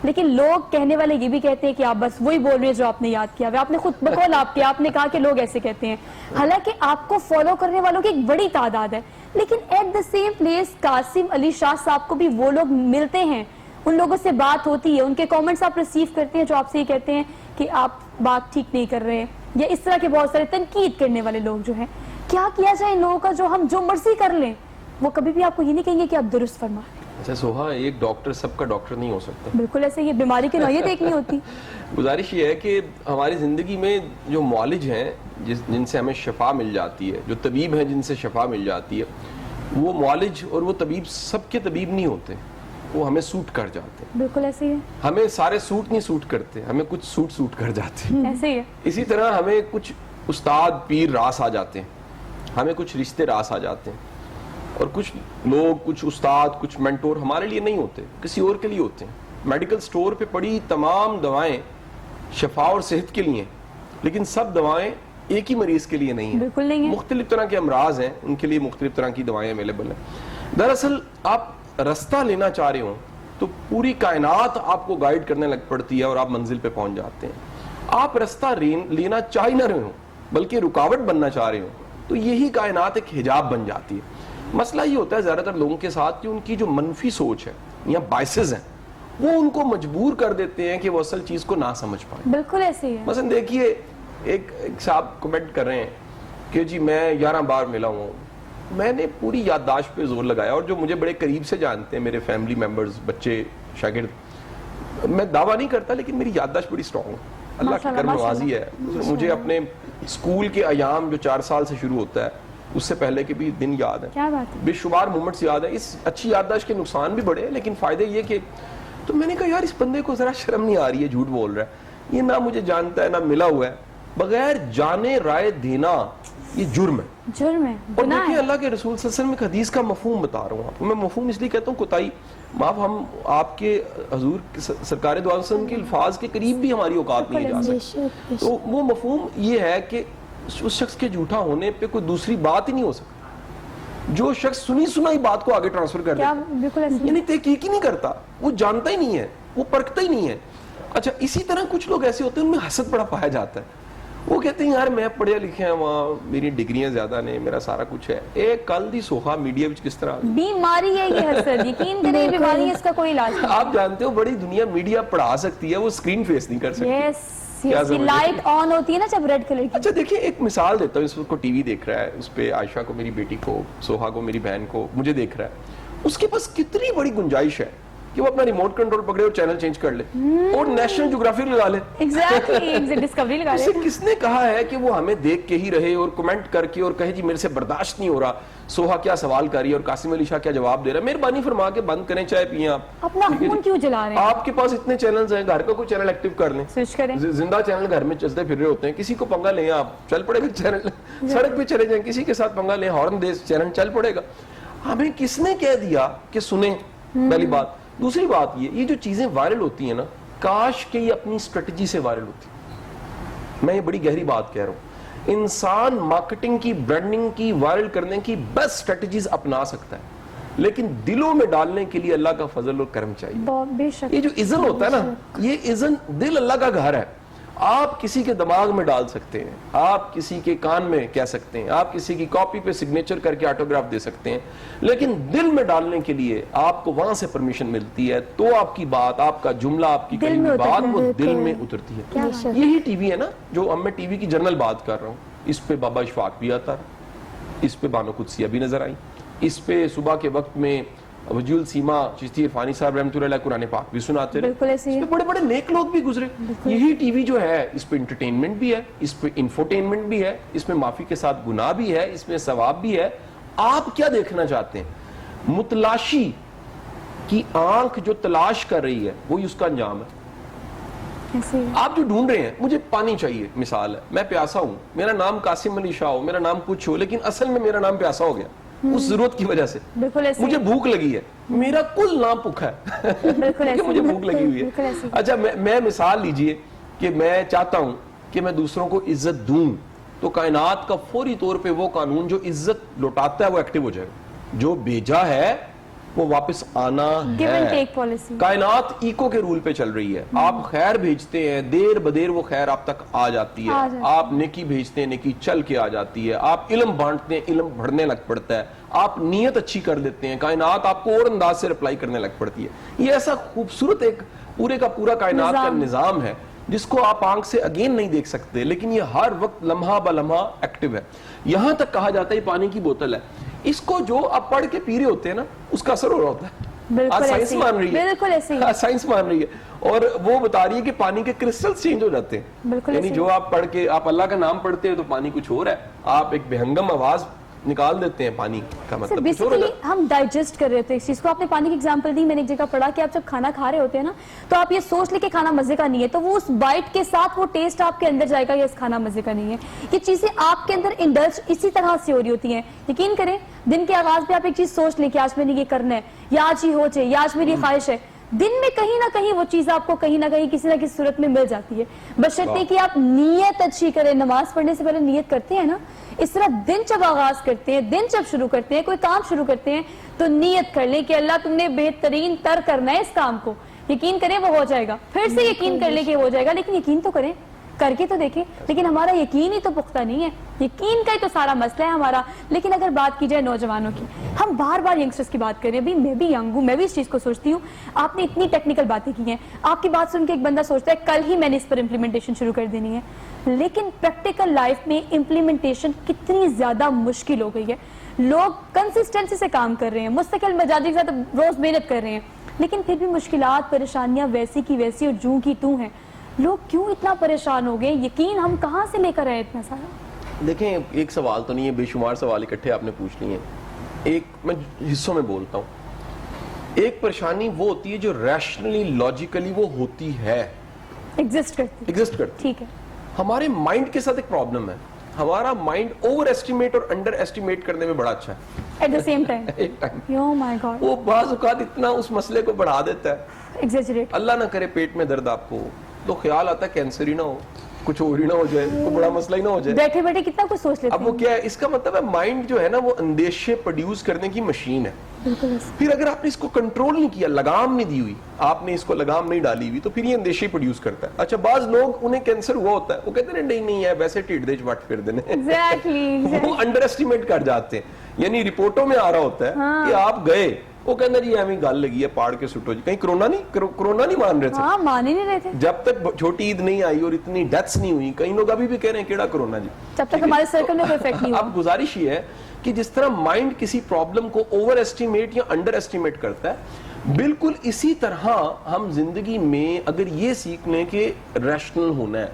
لیکن لوگ کہنے والے یہ بھی کہتے ہیں کہ آپ بس وہی بول رہے ہیں جو آپ نے یاد کیا. آپ نے خود بقول آپ نے کہا کہ لوگ ایسے کہتے ہیں, حالانکہ آپ کو فالو کرنے والوں کی ایک بڑی تعداد ہے. لیکن at the same place Qasim Ali Shah Sahab کو بھی وہ لوگ ملتے ہیں, ان لوگوں سے بات ہوتی ہے, ان کے کامنٹس آپ ریسیو کرتے ہیں جو آپ سے یہ کہتے ہیں کہ آپ بات ٹھیک نہیں کر رہے ہیں, یا اس طرح کے بہت سارے تنقید کرنے والے لوگ جو ہیں. کیا کیا جائے ان لوگوں کا جو ہم جو مرضی کر لیں وہ کبھی بھی آپ کو یہ نہیں کہیں گے کہ آپ درست فرما رہے ہیں؟ اچھا سوہا, ایک ڈاکٹر سب کا ڈاکٹر نہیں ہو سکتا. بالکل ایسے, یہ بیماری کی نوعیت دیکھنی ہوتی. گزارش یہ ہے کہ ہماری زندگی میں جو معالج ہیں جن سے ہمیں شفا مل جاتی ہے, جو طبیب ہیں جن سے شفا مل جاتی ہے, وہ معالج اور وہ طبیب سب کے طبیب نہیں ہوتے, وہ ہمیں سوٹ کر جاتے ہیں. بالکل ایسے ہی ہے. ہمیں سارے سوٹ نہیں سوٹ کرتے, ہمیں کچھ سوٹ کر جاتے ہیں. ایسے ہی ہے. اسی طرح ہمیں کچھ استاد پیر راس آ جاتے ہیں, ہمیں کچھ رشتے راس آ جاتے ہیں, اور کچھ لوگ, کچھ استاد, کچھ مینٹور ہمارے لیے نہیں ہوتے, کسی اور کے لیے ہوتے ہیں. میڈیکل سٹور پہ پڑی تمام دوائیں شفا اور صحت کے لیے ہیں, لیکن سب دوائیں ایک ہی مریض کے لیے نہیں ہیں. بالکل نہیں ہے. مختلف طرح کے امراض ہیں, ان کے لیے مختلف طرح کی دوائیں اویلیبل ہیں. دراصل آپ رستہ لینا چاہ رہے ہوں تو پوری کائنات آپ کو گائیڈ کرنے لگ پڑتی ہے اور آپ منزل پہ پہنچ جاتے ہیں. آپ رستہ لینا چاہ ہی نہ رہے ہوں بلکہ رکاوٹ بننا چاہ رہے ہوں تو یہی کائنات ایک حجاب بن جاتی ہے. مسئلہ یہ ہوتا ہے زیادہ تر لوگوں کے ساتھ کہ ان کی جو منفی سوچ ہے یا بائسز ہیں وہ ان کو مجبور کر دیتے ہیں کہ وہ اصل چیز کو نہ سمجھ پائیں. بالکل ایسے ہی ہے. مثلا دیکھیے, ایک صاحب کمنٹ کر رہے ہیں کہ جی میں 11 بار ملا ہوں, میں نے پوری یادداشت پہ زور لگایا, اور جو مجھے بڑے قریب سے جانتے ہیں, میرے فیملی ممبرز, بچے, شاگرد, میں دعویٰ نہیں کرتا لیکن میری یادداشت بڑی اسٹرانگ ہے, اللہ کی کرم نوازی ہے. مجھے اپنے اسکول کے ایام جو 4 سال سے شروع ہوتا ہے اس سے پہلے کے بھی دن یاد ہیں, کیا بات ہے, بے شمار مومنٹس یاد ہیں. اس اچھی یادداشت کے نقصان بھی بڑے ہیں لیکن فائدے یہ کہ, تو میں نے کہا یار اس بندے کو ذرا شرم نہیں آ رہی ہے, جھوٹ بول رہا ہے, یہ نہ مجھے جانتا ہے نہ ملا ہوا ہے, بغیر جانے رائے دینا یہ جرم ہے, جرم ہے, اور گناہ دیکھیں ہے. اللہ کے رسول صلی اللہ علیہ وسلم ایک حدیث کا مفہوم بتا رہا ہوں آپ کو. میں مفہوم اس لیے کہتا ہوں کوتاہی معاف, ہم آپ کے حضور سرکار دو عالم وسلم کے الفاظ کے قریب بھی ہماری اوقات نہیں جا سکتی. تو وہ مفہوم یہ ہے کہ اس شخص کے جھوٹا ہونے پہ کوئی دوسری بات ہی نہیں ہو سکتی. جو شخص سنی سنائی بات کو آگے ٹرانسفر کر دیتا ہے, یعنی تحقیق ہی نہیں کرتا, وہ جانتا ہی نہیں ہے, وہ پرکھتا ہی نہیں ہے. اچھا اسی طرح کچھ لوگ ایسے ہوتے ہیں ان میں حسد بڑا پایا جاتا ہے. وہ کہتے ہیں یار میں پڑھے لکھے ہیں, وہاں میری ڈگریاں زیادہ نہیں, میرا سارا کچھ ہے. ایک کل دی سوہا میڈیا وچ کس طرح بیماری ہے یہ حسد, یقین کریں یہ بیماری ہے, اس کا کوئی علاج نہیں. آپ جانتے ہو بڑی دنیا میڈیا پڑھا سکتی ہے, وہ اسکرین فیس نہیں کر سکتی. لائٹ آن ہوتی ہے نا جب ریڈ کلر کی. اچھا دیکھیں ایک مثال دیتا ہوں, اس کو ٹی وی دیکھ رہا ہے, اس پہ عائشہ کو, میری بیٹی کو, سوہا کو, میری بہن کو, مجھے دیکھ رہا ہے. اس کے پاس کتنی بڑی گنجائش ہے کہ وہ اپنا ریموٹ کنٹرول پکڑے اور چینل چینج کر لے اور نیشنل جیوگرافک لگا لے. ایگزیکٹلی, ڈسکوری لگا لے. کس نے کہا ہے کہ وہ ہمیں دیکھ کے ہی رہے اور کمنٹ کر کے اور کہے جی میرے سے برداشت نہیں ہو رہا, سوہا کیا سوال کر رہی ہے اور قاسم علی شاہ کیا جواب دے رہا ہے. مہربانی فرما کے بند کریں, چائے پیئیں, آپ اپنا خون کیوں جلا رہے ہیں؟ آپ کے پاس اتنے چینلز ہیں, گھر کا کوئی چینل ایکٹیو کر لیں, سوئچ کریں. زندہ چینل گھر میں چلتے پھر رہے ہوتے ہیں, کسی کو پنگا لیں, آپ چل پڑے گا چینل, سڑک پہ چلے جائیں, کسی کے ساتھ پنگا لیں, ہارن دے, چینل چل پڑے گا. ہمیں کس نے کہہ دیا کہ سنیں؟ پہلی بات. دوسری بات یہ جو چیزیں وائرل ہوتی ہیں نا, کاش کہ یہ اپنی اسٹریٹجی سے وائرل ہوتی. میں یہ بڑی گہری بات کہہ رہا ہوں. انسان مارکیٹنگ کی, برانڈنگ کی, وائرل کرنے کی بیسٹ اسٹریٹجیز اپنا سکتا ہے, لیکن دلوں میں ڈالنے کے لیے اللہ کا فضل اور کرم چاہیے. بے شک. یہ جو اذن ہوتا ہے نا, یہ اذن, دل اللہ کا گھر ہے. آپ کسی کے دماغ میں ڈال سکتے ہیں, آپ کسی کے کان میں کہہ سکتے ہیں, آپ کسی کی کاپی پہ سگنیچر کر کے آٹوگراف دے سکتے ہیں, لیکن دل میں ڈالنے کے لیے آپ کو وہاں سے پرمیشن ملتی ہے, تو آپ کی بات, آپ کا جملہ, آپ کی کہی ہوئی بات وہ دل میں اترتی ہے. یہی ٹی وی ہے نا, جو اب میں ٹی وی کی جنرل بات کر رہا ہوں, اس پہ بابا اشفاق بھی آتا ہے, اس پہ بانو قدسیہ بھی نظر آئی, اس پہ صبح کے وقت میں وجیہ السیما چشتی عرفانی صاحب رحمۃ اللہ علیہ قرآن پاک بھی سناتے رہے. اس پہ بڑے بڑے نیک لوگ بھی گزرے. یہی ٹی وی جو ہے, اس پہ انٹرٹینمنٹ بھی ہے, اس پہ انفوٹینمنٹ بھی ہے, اس میں معافی کے ساتھ گناہ بھی ہے, اس میں ثواب بھی ہے. آپ کیا دیکھنا چاہتے ہیں؟ متلاشی کی آنکھ جو تلاش کر رہی ہے وہی اس کا انجام ہے. آپ جو ڈھونڈ رہے ہیں, مجھے پانی چاہیے, مثال ہے, میں پیاسا ہوں, میرا نام قاسم علی شاہ ہو, میرا نام کچھ ہو, لیکن اصل میں میرا نام پیاسا ہو گیا اس ضرورت کی وجہ سے. مجھے بھوک لگی ہے, میرا کل نام بھوکا ہے کہ مجھے بھوک لگی ہوئی ہے. اچھا میں مثال لیجئے کہ میں چاہتا ہوں کہ میں دوسروں کو عزت دوں, تو کائنات کا فوری طور پہ وہ قانون جو عزت لوٹاتا ہے وہ ایکٹیو ہو جائے گا. جو بھیجا ہے وہ واپس آنا Give and ہے. take policy. کائنات ایکو کے رول پہ چل رہی ہے. آپ خیر بھیجتے ہیں, دیر بدیر وہ خیر آپ تک آ جاتی ہے. آپ نیکی بھیجتے ہیں, نیکی چل کے آ جاتی ہے. آپ علم بانٹتے ہیں, علم بڑھنے لگ پڑتا ہے. آپ نیت اچھی کر دیتے ہیں, کائنات آپ کو اور انداز سے رپلائی کرنے لگ پڑتی ہے. یہ ایسا خوبصورت ایک پورے کا پورا کائنات کا نظام ہے جس کو آپ آنکھ سے اگین نہیں دیکھ سکتے, لیکن یہ ہر وقت لمحہ بلمحہ ایکٹیو ہے. یہاں تک کہا جاتا ہے یہ پانی کی بوتل ہے, اس کو جو آپ پڑھ کے پی رہے ہوتے ہیں نا اس کا اثر ہو رہا ہوتا ہے. آج سائنس مان رہی ہے, بالکل ایسے ہی سائنس مان رہی ہے, اور وہ بتا رہی ہے کہ پانی کے کرسٹلز چینج ہو جاتے ہیں. یعنی جو آپ پڑھ کے آپ اللہ کا نام پڑھتے ہیں تو پانی کچھ اور ہے, آپ ایک بہنگم آواز نکال دیتے ہیں, پانی کا مطلب کچھ اور بیسیکلی ہم ڈائجسٹ کر رہے ہوتے ہیں اس چیز کو. آپ نے پانی کی ایگزامپل دی, میں نے ایک جگہ پڑھا کہ آپ جب کھانا کھا رہے ہوتے ہیں نا تو آپ یہ سوچ لیں کہ کھانا مزے کا نہیں ہے, تو وہ اس بائٹ کے ساتھ وہ ٹیسٹ آپ کے اندر جائے گا یہ کھانا مزے کا نہیں ہے. یہ چیزیں آپ کے اندر انڈلج اسی طرح سے ہو رہی ہوتی ہیں. یقین کریں دن کے آغاز پہ آپ ایک چیز سوچ لیں کہ آج میں نے یہ کرنا ہے, یا آج ہی ہو جائے, یا آج میری خواہش ہے, دن میں کہیں نہ کہیں وہ چیز آپ کو کہیں نہ کہیں کسی نہ کسی صورت میں مل جاتی ہے, بشرطے کہ آپ نیت اچھی کریں. نماز پڑھنے سے پہلے نیت کرتے ہیں نا, اس طرح دن جب آغاز کرتے ہیں, دن جب شروع کرتے ہیں, کوئی کام شروع کرتے ہیں تو نیت کر لیں کہ اللہ تم نے بہترین تر کرنا ہے اس کام کو. یقین کریں وہ ہو جائے گا, پھر سے یقین کر لیں کہ ہو جائے گا, لیکن یقین تو کریں, کر کے تو دیکھیں. لیکن ہمارا یقین ہی تو پختہ نہیں ہے, یقین کا ہی تو سارا مسئلہ ہے ہمارا. لیکن اگر بات کی جائے نوجوانوں کی, ہم بار بار ینگسٹرز کی بات کر رہے ہیں. ابھی میں بھی ینگ ہوں, میں بھی اس چیز کو سوچتی ہوں. آپ نے اتنی ٹیکنیکل باتیں کی ہیں, آپ کی بات سن کے ایک بندہ سوچتا ہے کل ہی میں نے اس پر امپلیمنٹیشن شروع کر دینی ہے, لیکن پریکٹیکل لائف میں امپلیمنٹیشن کتنی زیادہ مشکل ہو گئی ہے. لوگ کنسسٹنسی سے کام کر رہے ہیں, مستقل مزاجی کے ساتھ روز محنت کر رہے ہیں, لیکن پھر بھی مشکلات پریشانیاں ویسی کی ویسی اور جوں کی توں ہیں. لوگ کیوں اتنا پریشان ہو گئے؟ یقین ہم کہاں سے لے کر آئے اتنا سارا؟ دیکھیں ایک سوال تو نہیں ہے, بے شمار سوال اکٹھے آپ نے پوچھ لیے. ایک میں حصوں میں بولتا ہوں. ایک پریشانی وہ ہوتی ہے جو ریشنلی لاجیکلی وہ ہوتی ہے, ایگزسٹ کرتی. ٹھیک ہے, ہمارے مائنڈ کے ساتھ ایک پرابلم ہے. ہمارا مائنڈ اوور ایسٹیمیٹ اور انڈر ایسٹیمیٹ کرنے میں بڑا اچھا ہے. ایٹ دا سیم ٹائم ایک ٹائم oh my God, وہ بعض اوقات اتنا اس مسئلے کو بڑھا دیتا ہے, ایگزیجریٹ. اللہ نہ کرے پیٹ میں درد آپ کو تو خیال آتا ہے کینسر ہی نہ ہو, کچھ اور ہی نہ ہو جائے, کوئی بڑا مسئلہ ہی نہ ہو جائے. بیٹھے بیٹھے کتنا کچھ سوچ لیتے اب وہ کیا ہے, اس کا مطلب ہے مائنڈ جو ہے نا وہ اندیشے پروڈیوس کرنے کی مشین ہے. پھر اگر آپ نے اس کو کنٹرول نہیں کیا, لگام نہیں دی ہوئی, آپ نے اس کو لگام نہیں ڈالی ہوئی, تو پھر یہ اندیشے پروڈیوس کرتا ہے. اچھا بعض لوگ انہیں کینسر ہوا ہوتا ہے, وہ کہتے ہیں نہیں ہے ویسے ٹھیٹ دے وٹ پھر دینے, وہ انڈر ایسٹیمیٹ کر جاتے ہیں. یعنی رپورٹوں میں آ رہا ہوتا ہے کہ آپ گئے, وہ کہنا جی ہمیں گل لگی ہے پاڑ کے سٹو جی, کہیں کرونا نہیں مان رہے تھے. ہاں مان ہی نہیں رہے تھے جب تک چھوٹی عید نہیں آئی اور اتنی ڈیتھس نہیں ہوئی. کئی لوگ ابھی بھی کہہ رہے ہیں کیڑا کرونا جی, جب تک ہمارے سرکل میں کوئی افیکٹ نہیں ہوا. اب گزارش یہ ہے کہ جس طرح مائنڈ کسی پرابلم کو اوور ایسٹیمیٹ یا انڈر ایسٹیمیٹ کرتا ہے, بالکل اسی طرح ہم زندگی میں اگر یہ سیکھ لیں کہ ریشنل ہونا ہے,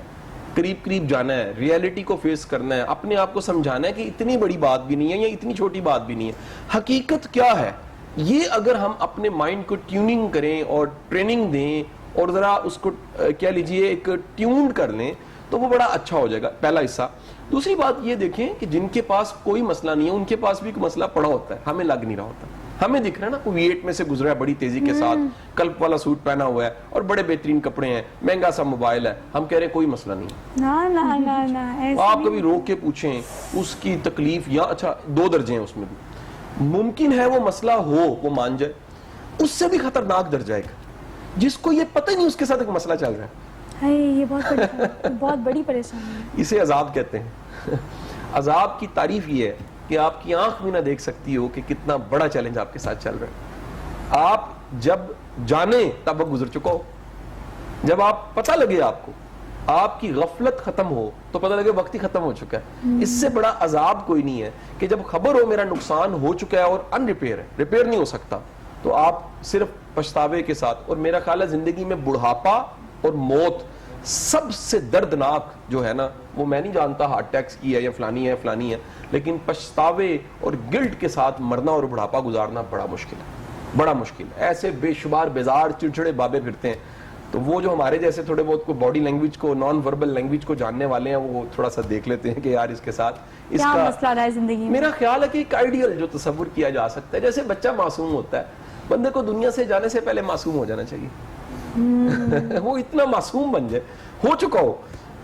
قریب جانا ہے, ریئلٹی کو فیس کرنا ہے, اپنے آپ کو سمجھانا ہے کہ اتنی بڑی بات بھی نہیں ہے یا اتنی چھوٹی بات بھی نہیں ہے, حقیقت کیا ہے, یہ اگر ہم اپنے مائنڈ کو ٹیوننگ کریں اور ٹریننگ دیں اور ذرا اس کو کیا لیجئے ایک ٹیونڈ کر لیں تو وہ بڑا اچھا ہو جائے گا. پہلا حصہ. دوسری بات یہ دیکھیں کہ جن کے پاس کوئی مسئلہ نہیں ہے ان کے پاس بھی ایک مسئلہ پڑا ہوتا ہے, ہمیں لگ نہیں رہا ہوتا. ہمیں دکھ رہا ہے نا کوئی ویٹ میں سے گزرا ہے بڑی تیزی کے ساتھ, کلپ والا سوٹ پہنا ہوا ہے اور بڑے بہترین کپڑے ہیں, مہنگا سا موبائل ہے, ہم کہہ رہے ہیں کوئی مسئلہ نہیں. آپ کبھی روک کے پوچھیں اس کی تکلیف, یا اچھا 2 درجے ہیں اس میں بھی, ممکن ہے وہ مسئلہ ہو وہ مان جائے, اس سے بھی خطرناک درجہ ہے جس کو یہ پتہ ہی نہیں اس کے ساتھ ایک مسئلہ چل رہا ہے. یہ بہت بڑی پریشانی ہے. اسے عذاب کہتے ہیں. عذاب کی تعریف یہ ہے کہ آپ کی آنکھ بھی نہ دیکھ سکتی ہو کہ کتنا بڑا چیلنج آپ کے ساتھ چل رہا ہے. آپ جب جانے تب وہ گزر چکا ہو, جب آپ پتہ لگے آپ کو, آپ کی غفلت ختم ہو تو پتہ لگے وقت ہی ختم ہو چکا ہے. اس سے بڑا عذاب کوئی نہیں ہے کہ جب خبر ہو میرا نقصان ہو چکا ہے اور ان ریپیئر ہے, ریپیئر نہیں ہو سکتا, تو آپ صرف پچھتاوے کے ساتھ. اور میرا خیال ہے زندگی میں بڑھاپا اور موت سب سے دردناک جو ہے نا, وہ میں نہیں جانتا ہارٹ اٹیکس کی ہے یا فلانی ہے, لیکن پچھتاوے اور گلٹ کے ساتھ مرنا اور بڑھاپا گزارنا بڑا مشکل ہے, بڑا مشکل ہے. ایسے بے شمار بیزار چڑچڑے بابے پھرتے ہیں. تو وہ جو ہمارے جیسے تھوڑے بہت کو باڈی لینگویج کو, نان وربل لینگویج کو جاننے والے ہیں, وہ تھوڑا سا دیکھ لیتے ہیں کہ یار اس کے ساتھ اس کا مسئلہ رہا ہے زندگی میں. میرا خیال ہے کہ ایک آئیڈیل جو تصور کیا جا سکتا ہے, جیسے بچہ معصوم ہوتا ہے, بندے کو دنیا سے جانے سے پہلے معصوم ہو جانا چاہیے. وہ اتنا معصوم بن جائے, ہو چکا ہو,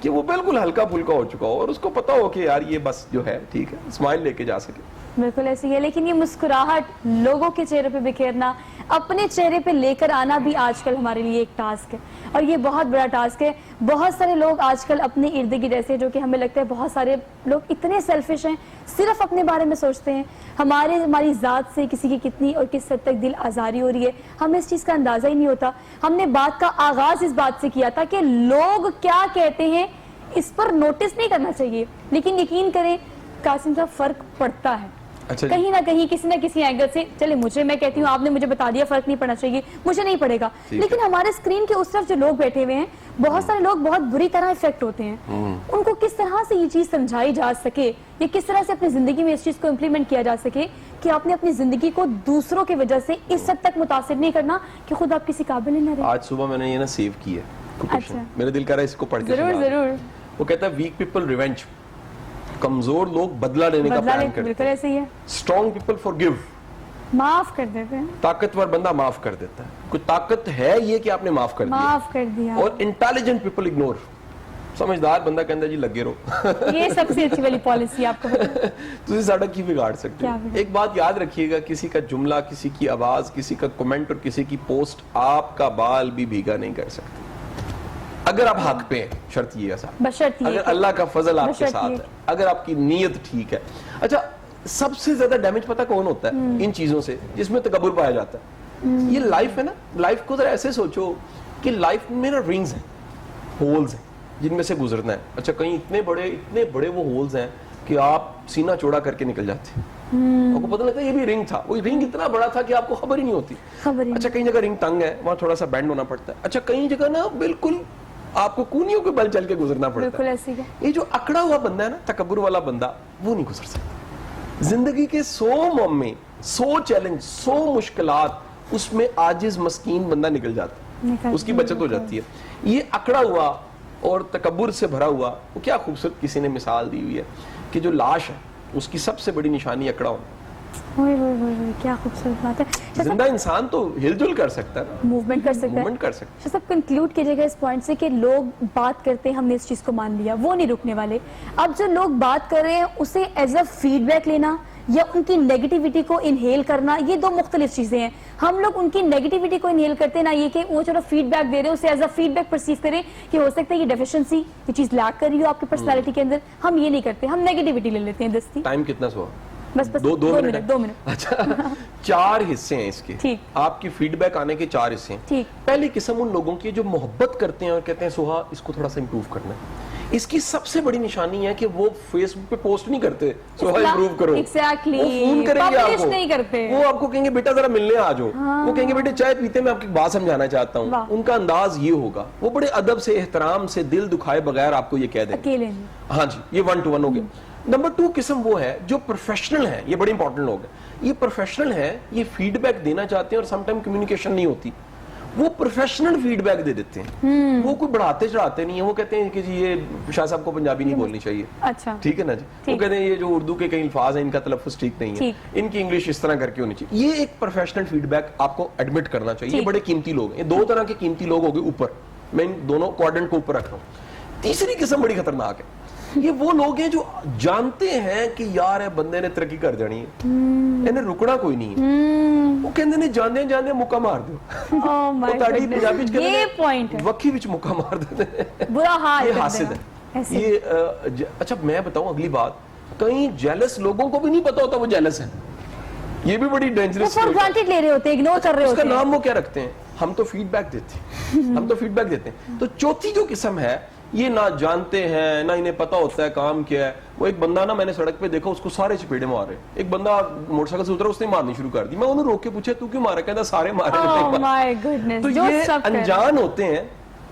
کہ وہ بالکل ہلکا پھلکا ہو چکا ہو اور اس کو پتا ہو کہ یار یہ بس جو ہے ٹھیک ہے, اسمائل لے کے جا سکے. بالکل ایسی ہے, لیکن یہ مسکراہٹ لوگوں کے چہرے پہ بکھیرنا, اپنے چہرے پہ لے کر آنا بھی آج کل ہمارے لیے ایک ٹاسک ہے, اور یہ بہت بڑا ٹاسک ہے. بہت سارے لوگ آج کل اپنے ارد گرد ایسے جو کہ ہمیں لگتا ہے بہت سارے لوگ اتنے سیلفش ہیں, صرف اپنے بارے میں سوچتے ہیں. ہماری ذات سے کسی کی کتنی اور کس حد تک دل آزاری ہو رہی ہے, ہمیں اس چیز کا اندازہ ہی نہیں ہوتا. ہم نے بات کا آغاز اس بات سے کیا تھا کہ لوگ کیا کہتے ہیں اس پر نوٹس نہیں کرنا چاہیے, لیکن یقین کریں قاسم صاحب فرق پڑتا ہے. اچھا کہیں نہ کہیں کسی نہ کسی اینگل سے. چلے مجھے, میں کہتی ہوں آپ نے مجھے بتا دیا فرق نہیں پڑنا چاہیے, مجھے نہیں پڑے گا, لیکن ہمارے اسکرین کے اس طرف جو لوگ بیٹھے ہوئے ہیں, بہت سارے لوگ بہت بری طرح افیکٹ ہوتے ہیں. ان کو کس طرح سے یہ چیز سمجھائی جا سکے, یا کس طرح سے اپنی زندگی میں اس چیز کو امپلیمنٹ کیا جا سکے کہ آپ نے اپنی زندگی کو دوسروں کی وجہ سے اس حد تک متاثر نہیں کرنا کہ خود آپ کسی قابل ہی نہ رہے. آج صبح میں نے یہ نا سیو کی ہے, اچھا, میرے دل کر رہا ہے اس کو پڑھ کے ضرور ضرور. وہ کہتا ہے ویک پیپل ریونج, کمزور لوگ بدلہ لینے کا پلان کرتے ہیں. بالکل ایسے ہی ہے. اسٹرانگ پیپل فارگیو, معاف کر دیتے ہیں. طاقتور بندہ معاف کر دیتا ہے. کوئی طاقت ہے یہ کہ آپ نے معاف کر دیا. اور انٹیلیجنٹ پیپل اگنور, سمجھدار بندہ کہتا ہے جی لگے رہو. یہ سب سے اچھی والی پالیسی آپ کو تسی ساڑا کی بگاڑ سکتے ہیں. ایک بات یاد رکھیے گا, کسی کا جملہ, کسی کی آواز, کسی کا کمنٹ اور کسی کی پوسٹ آپ کا بال بھی بھیگا نہیں کر سکتے اگر آپ حق پہ ہیں. شرط یہ ہے, اگر اللہ کا فضل آپ کے ساتھ ہے, اگر آپ کی نیت ٹھیک ہے. اچھا, سب سے زیادہ ڈیمیج پتہ کون ہوتا ہے ان چیزوں سے, جس میں تکبر پایا جاتا ہے. یہ لائف ہے نا, لائف کو ذرا ایسے سوچو کہ لائف میں نا رنگز ہیں, ہولز ہیں جن میں سے گزرنا ہے. اچھا, کہیں اتنے بڑے وہ ہولز ہیں کہ آپ سینہ چوڑا کر کے نکل جاتے ہیں, آپ کو پتہ لگتا ہے یہ بھی رنگ تھا, وہ رنگ اتنا بڑا تھا کہ آپ کو خبر ہی نہیں ہوتی. اچھا, کئی جگہ رنگ تنگ ہے, وہاں تھوڑا سا بینڈ ہونا پڑتا ہے. اچھا, کئی جگہ نا بالکل آپ کو کونیوں کے بل چل کے گزرنا پڑتا ہے. یہ جو اکڑا ہوا بندہ ہے نا, تکبر والا بندہ, وہ نہیں گزر سکتا. زندگی کے 100 معاملے, 100 چیلنج, 100 مشکلات, اس میں عاجز مسکین بندہ نکل جاتا ہے, اس کی بچت ہو جاتی ہے. یہ اکڑا ہوا اور تکبر سے بھرا ہوا, وہ کیا خوبصورت کسی نے مثال دی ہوئی ہے کہ جو لاش ہے اس کی سب سے بڑی نشانی اکڑا ہونا. کیا خوبصورت بات ہے. زندہ انسان تو ہل جل کر سکتا ہے, موومنٹ کر سکتا ہے. سب کنکلوڈ کیجئے گا اس پوائنٹ سے کہ لوگ بات کرتے ہیں, ہم نے اس چیز کو مان لیا, وہ نہیں رکنے والے. اب جو لوگ بات کر رہے ہیں اسے ایز اے فیڈ بیک لینا یا ان کی نیگیٹیوٹی کو انہیل کرنا, یہ دو مختلف چیزیں ہیں. ہم لوگ ان کی نیگیٹیوٹی کو انہیل کرتے ہیں, نہ یہ کہ وہ چلو فیڈ بیک دے رہے ہیں, اسے as a feedback perceive کریں کہ ہو سکتا ہے یہ ڈیفیشنسی, یہ چیز لیک کر رہی ہو آپ کی پرسنالٹی کے اندر. ہم یہ نہیں کرتے, ہم نیگیٹیوٹی لے لیتے ہیں دستی. ٹائم کتنا سوا؟ بس 2 منٹ. اچھا, 4 حصے ہیں اس کے, آپ کی فیڈ بیک آنے کے 4 حصے ہیں. پہلی قسم ان لوگوں کی جو محبت کرتے ہیں اور کہتے ہیں سوہا اس کو تھوڑا سا امپروو کرنا ہے. اس کی سب سے بڑی نشانی ہے کہ وہ فیس بک پہ پوسٹ نہیں کرتے سوہا امپروو کرو, وہ فون کریں گے آپ کو, وہ آپ کو کہیں گے بیٹا ذرا ملنے آ جاؤ, وہ کہیں گے بیٹے چائے پیتے میں آپ کی بات سمجھانا چاہتا ہوں. ان کا انداز یہ ہوگا, وہ بڑے ادب سے, احترام سے, دل دکھائے بغیر آپ کو یہ کہہ دیں گے. ہاں جی, یہ 1 to 1 ہو گیا. نمبر 2 قسم وہ ہے جو پروفیشنل ہیں, یہ بڑے امپورٹنٹ لوگ ہیں. یہ پروفیشنل ہیں, یہ فیڈ بیک دینا چاہتے ہیں اور سم ٹائم کمیونیکیشن نہیں ہوتی, وہ پروفیشنل فیڈ بیک دے دیتے ہیں. وہ کوئی بڑھاتے چڑھاتے نہیں ہیں, وہ کہتے ہیں کہ جی یہ شاہ صاحب کو پنجابی نہیں بولنی چاہیے, ٹھیک ہے نا جی. وہ کہتے ہیں یہ جو اردو کے کئی الفاظ ہیں ان کا تلفظ ٹھیک نہیں ہے, ان کی انگلش اس طرح کر کے ہونی چاہیے. یہ ایک پروفیشنل فیڈ بیک آپ کو ایڈمٹ کرنا چاہیے. یہ بڑے قیمتی لوگ ہیں, 2 طرح کے قیمتی لوگ ہو گئے اوپر, میں ان دونوں کوارڈنٹ کو اوپر رکھ رہا ہوں. تیسری قسم بڑی خطرناک ہے, یہ وہ لوگ ہیں جو جانتے ہیں کہ یار ہے بندے نے ترقی کر جانی ہے, انہیں رکنا کوئی نہیں ہے, وہ کہندے نے جاندے جاندے مکہ مار دیو. وہ تاڑی پنجابی وچ کہندے وکھی وچ مکہ مار دیتے ہیں, برا حال. یہ حاسد ہے. یہ اچھا میں بتاؤں اگلی بات, کئی جیلس لوگوں کو بھی نہیں پتا ہوتا وہ جیلس ہیں. یہ بھی بڑی ڈینجرس ہے, لے رہے ہوتے ہیں, اگنور کر رہے ہوتے ہیں. اس کا نام وہ کیا رکھتے ہیں, ہم تو فیڈ بیک دیتے ہیں, ہم تو فیڈ بیک دیتے ہیں. تو چوتھی جو قسم ہے, یہ نہ جانتے ہیں نہ انہیں پتا ہوتا ہے کام کیا ہے. وہ ایک بندہ نا میں نے سڑک پہ دیکھا, اس کو سارے چپیڑے مار رہے. ایک بندہ موٹر سائیکل سے اترا, اس نے مارنی شروع کر دی. میں انہوں روک کے پوچھا تو کیوں مارا, کہتا سارے مارے. تو یہ انجان ہوتے ہیں,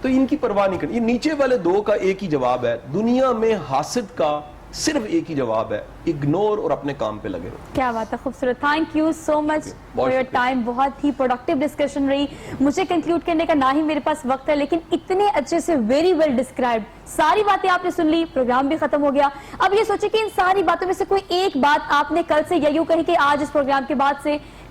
تو ان کی پرواہ نہیں کرنی. یہ نیچے والے 2 کا ایک ہی جواب ہے, دنیا میں حاسد کا صرف ایک ہی جواب ہے, اگنور اور اپنے کام پہ لگے رہو. کیا بات ہے, خوبصورت. Thank you so much for your time. بہت ہی پروڈکٹیو ڈسکشن رہی. مجھے کنکلوڈ کرنے کا نہ ہی میرے پاس وقت ہے, لیکن اتنے اچھے سے ویری ویل ڈسکرائبڈ ساری باتیں آپ نے سن لی, پروگرام بھی ختم ہو گیا. اب یہ سوچیں کہ ان ساری باتوں میں سے کوئی ایک بات آپ نے کل سے یا یوں کہیں کہ آج اس پروگرام کے بعد سے